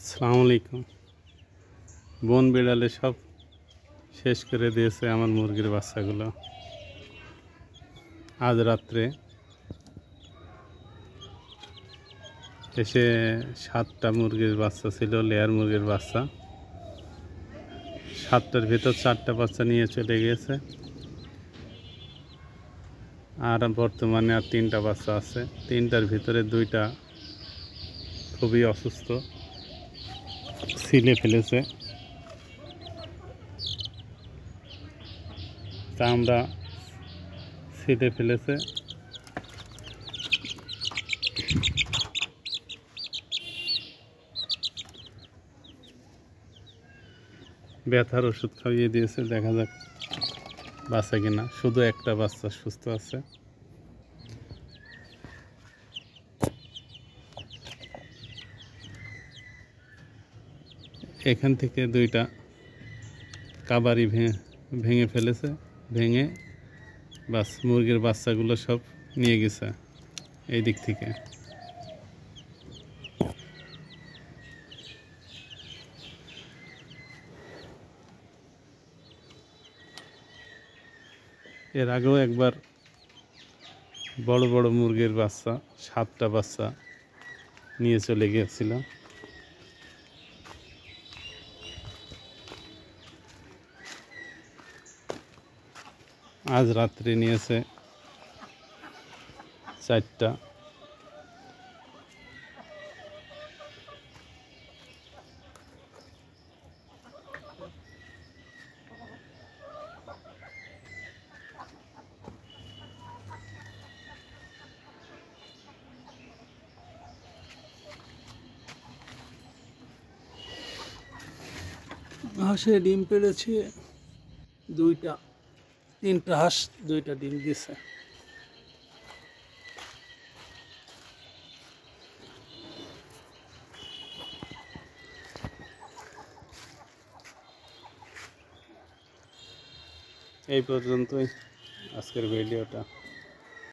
আসসালামু আলাইকুম। বন বিড়ালে সব শেষ করে দিয়েছে আমার মুরগির বাচ্চাগুলো। আজ রাত্রে এসে 7টা মুরগির বাচ্চা ছিল, লেয়ার মুরগির বাচ্চা। 7টার ভিতর 4টা বাচ্চা নিয়ে চলে গিয়েছে, আর বর্তমানে আর 3টা বাচ্চা আছে। 3টার ভিতরে 2টা খুবই অসুস্থ, ছিলে ফেলেছে। চামড়া ছিলে ফেলেছে। ব্যথার ওষুধ খাইয়ে দিয়েছে, দেখা যাক বাচ্চা কিনা। শুধু একটা বাচ্চা সুস্থ আছে। এখান থেকে 2টা কাবারি ভেঙে ফেলেছে, ভেঙে বাস মুরগির বাচ্চাগুলো সব নিয়ে গেছে এই দিক থেকে। এর আগেও একবার বড় বড় মুরগির বাচ্চা 7টা বাচ্চা নিয়ে চলে গিয়েছিল। আজ রাত্রে নিয়েছে 4টা। হাঁসে ডিম পেড়েছে 2টা, 3টা হাঁস 2টা ডিম দিয়েছে। এই পর্যন্তই আজকের ভিডিওটা।